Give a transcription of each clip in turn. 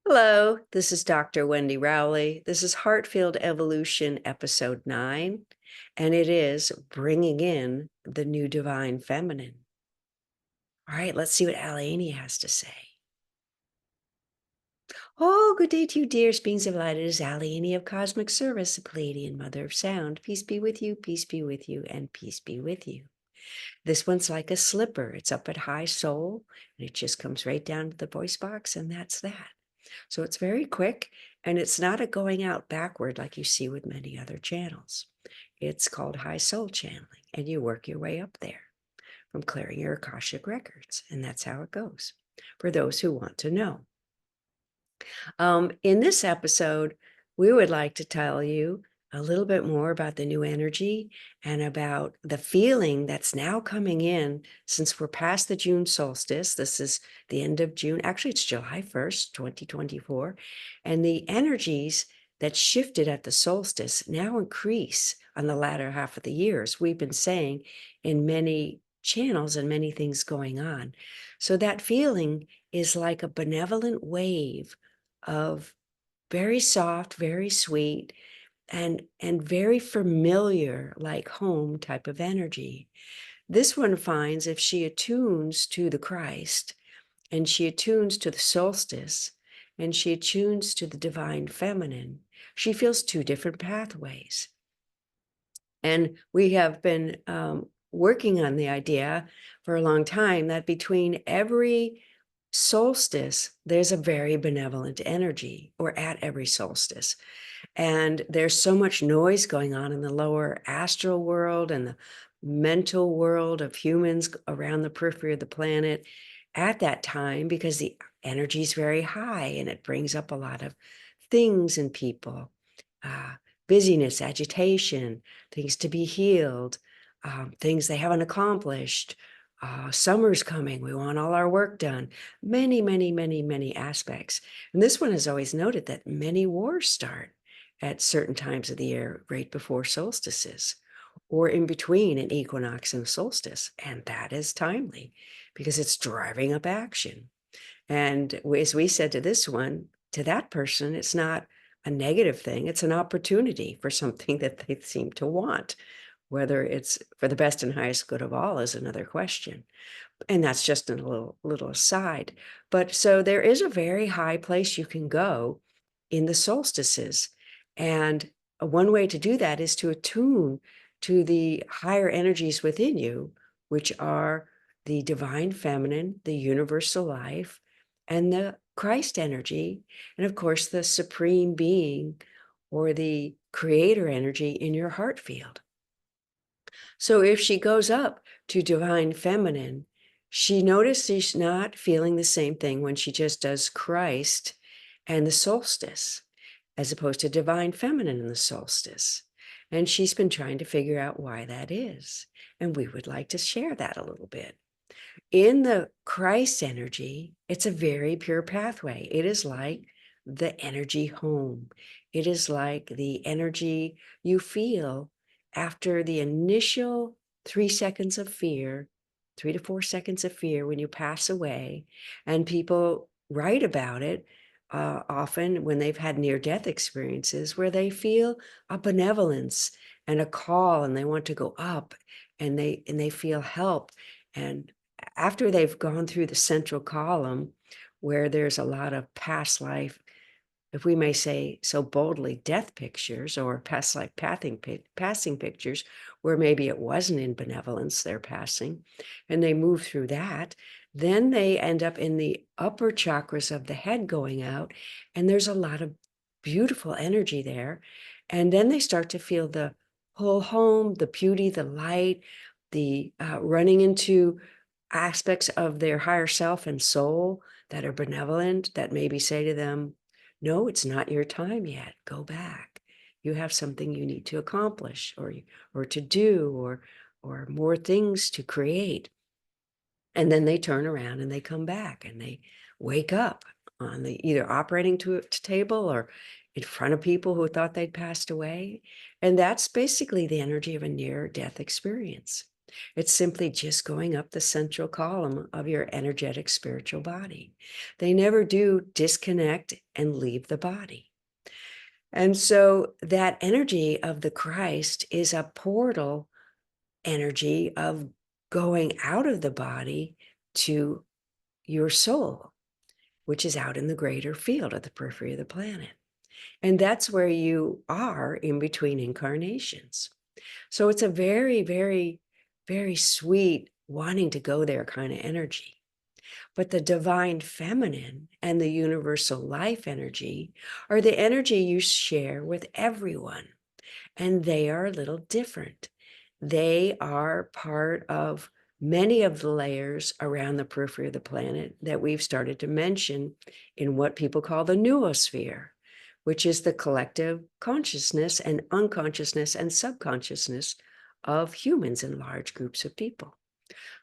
Hello, this is Dr. Wendy Rowley. This is Heartfield Evolution, Episode 9, and it is bringing in the new divine feminine. All right, let's see what Allegheny has to say. Oh, good day to you, dearest beings of light. It is Allegheny of Cosmic Service, a Pleiadian Mother of Sound. Peace be with you, peace be with you, and peace be with you. This one's like a slipper. It's up at high soul, and it just comes right down to the voice box, and that's that. So it's very quick, and it's not a going out backward like you see with many other channels. It's called high soul channeling, and you work your way up there from clearing your Akashic records, and that's how it goes for those who want to know. In this episode, we would like to tell you a little bit more about the new energy and about the feeling that's now coming in since we're past the June solstice. This is the end of June. Actually, it's July 1st, 2024. And the energies that shifted at the solstice now increase on the latter half of the year, as we've been saying in many channels and many things going on. So that feeling is like a benevolent wave of very soft, very sweet, and very familiar, like home type of energy. This one finds if she attunes to the Christ, and she attunes to the solstice, and she attunes to the divine feminine, she feels two different pathways. And we have been working on the idea for a long time that between every solstice, there's a very benevolent energy, or at every solstice. And there's so much noise going on in the lower astral world and the mental world of humans around the periphery of the planet at that time because the energy is very high and it brings up a lot of things in people, uh, busyness, agitation, things to be healed, things they haven't accomplished. Summer's coming. We want all our work done. Many, many, many, many aspects. And this one has always noted that many wars start at certain times of the year, right before solstices, or in between an equinox and a solstice. And that is timely because it's driving up action. And as we said to this one, to that person, it's not a negative thing, it's an opportunity for something that they seem to want. Whether it's for the best and highest good of all is another question. And that's just a little aside. But so there is a very high place you can go in the solstices. And one way to do that is to attune to the higher energies within you, which are the divine feminine, the universal life, and the Christ energy, and of course, the supreme being or the creator energy in your heart field. So if she goes up to divine feminine, she notices she's not feeling the same thing when she just does Christ and the solstice, as opposed to divine feminine and the solstice. And she's been trying to figure out why that is. And we would like to share that a little bit. In the Christ energy, it's a very pure pathway. It is like the energy home. It is like the energy you feel after the initial 3 seconds of fear, 3 to 4 seconds of fear when you pass away. And people write about it often when they've had near-death experiences where they feel a benevolence and a call and they want to go up and they feel help. And after they've gone through the central column, where there's a lot of past life, if we may say so boldly, death pictures or past life passing pictures, where maybe it wasn't in benevolence they're passing, and they move through that, then they end up in the upper chakras of the head going out, and there's a lot of beautiful energy there. And then they start to feel the whole home, the beauty, the light, the running into aspects of their higher self and soul that are benevolent, that maybe say to them, no, it's not your time yet. Go back. You have something you need to accomplish or to do or more things to create. And then they turn around and they come back and they wake up on the either operating table or in front of people who thought they'd passed away. And that's basically the energy of a near-death experience. It's simply just going up the central column of your energetic spiritual body. They never do disconnect and leave the body. And so that energy of the Christ is a portal energy of going out of the body to your soul, which is out in the greater field at the periphery of the planet. And that's where you are in between incarnations. So it's a very, very, very sweet wanting to go there kind of energy. But the divine feminine and the universal life energy are the energy you share with everyone. And they are a little different. They are part of many of the layers around the periphery of the planet that we've started to mention in what people call the noosphere, which is the collective consciousness and unconsciousness and subconsciousness of humans and large groups of people.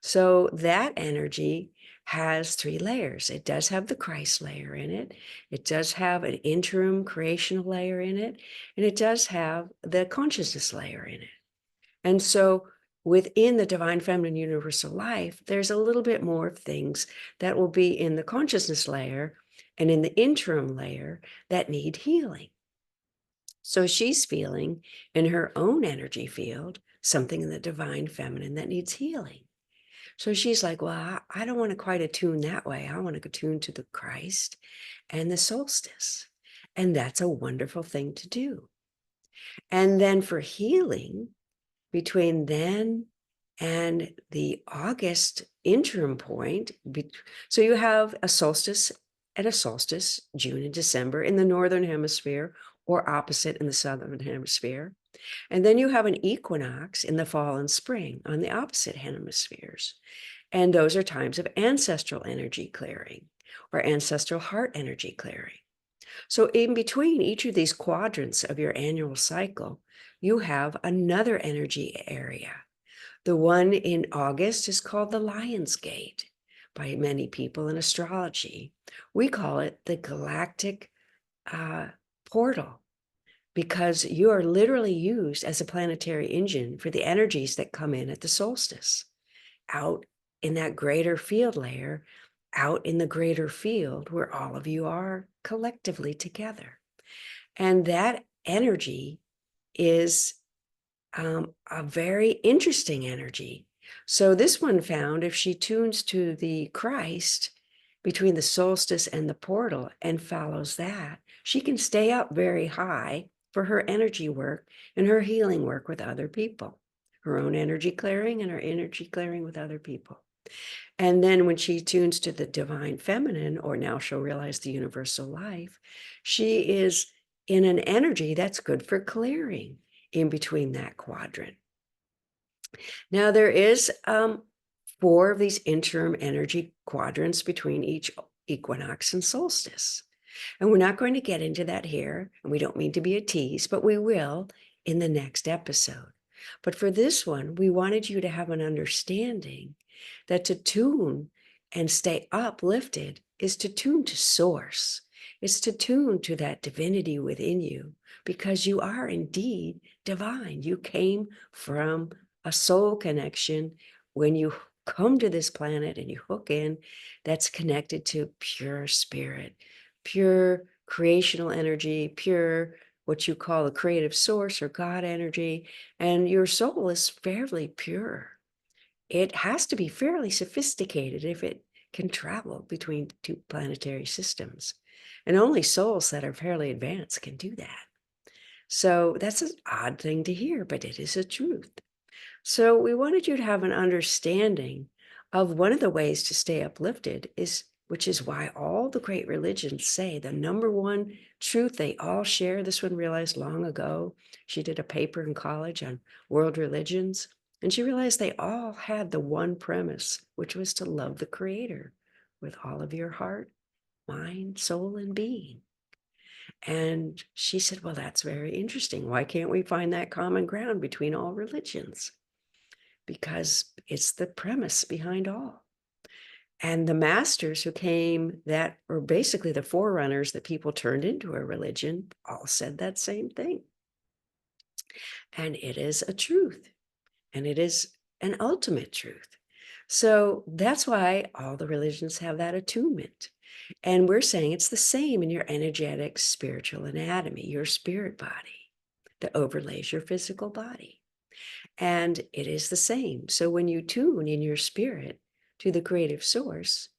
So that energy has three layers. It does have the Christ layer in it. It does have an interim creational layer in it. And it does have the consciousness layer in it. And so within the divine feminine universal life, there's a little bit more of things that will be in the consciousness layer and in the interim layer that need healing. So she's feeling in her own energy field something in the divine feminine that needs healing. So she's like, well, I don't want to quite attune that way. I want to attune to the Christ and the solstice. And that's a wonderful thing to do. And then for healing, between then and the August interim point, so you have a solstice and a solstice, June and December in the northern hemisphere, or opposite in the southern hemisphere. And then you have an equinox in the fall and spring on the opposite hemispheres. And those are times of ancestral energy clearing or ancestral heart energy clearing. So in between each of these quadrants of your annual cycle, you have another energy area. The one in August is called the Lion's Gate by many people in astrology. We call it the Galactic portal, because you are literally used as a planetary engine for the energies that come in at the solstice, out in that greater field layer, out in the greater field where all of you are collectively together. And that energy is a very interesting energy. So this one found if she tunes to the Christ between the solstice and the portal and follows that, she can stay up very high for her energy work and her healing work with other people, her own energy clearing and her energy clearing with other people. And then when she tunes to the divine feminine, or now she'll realize the universal life, she is in an energy that's good for clearing in between that quadrant. Now there is 4 of these interim energy quadrants between each equinox and solstice. And we're not going to get into that here, and we don't mean to be a tease, but we will in the next episode. But for this one, we wanted you to have an understanding that to tune and stay uplifted is to tune to source. It's to tune to that divinity within you, because you are indeed divine. You came from a soul connection. When you come to this planet and you hook in, that's connected to pure spirit, pure creational energy, pure what you call a creative source or God energy. And your soul is fairly pure. It has to be fairly sophisticated if it can travel between 2 planetary systems. And only souls that are fairly advanced can do that. So that's an odd thing to hear, but it is a truth. So we wanted you to have an understanding of one of the ways to stay uplifted is, which is why all the great religions say the number one truth they all share. This one realized long ago. She did a paper in college on world religions, and she realized they all had the one premise, which was to love the Creator with all of your heart, mind, soul, and being. And she said, well, that's very interesting. Why can't we find that common ground between all religions? Because it's the premise behind all. And the masters who came that were basically the forerunners that people turned into a religion all said that same thing. And it is a truth. And it is and ultimate truth. So that's why all the religions have that attunement. And we're saying it's the same in your energetic spiritual anatomy, your spirit body that overlays your physical body. And it is the same. So when you tune in your spirit to the creative source,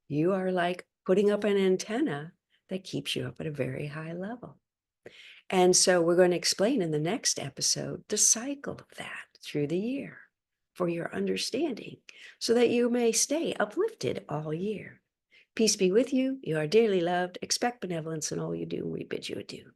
you are like putting up an antenna that keeps you up at a very high level. And so we're going to explain in the next episode the cycle of that through the year for your understanding so that you may stay uplifted all year. Peace be with you. You are dearly loved. Expect benevolence in all you do. We bid you adieu.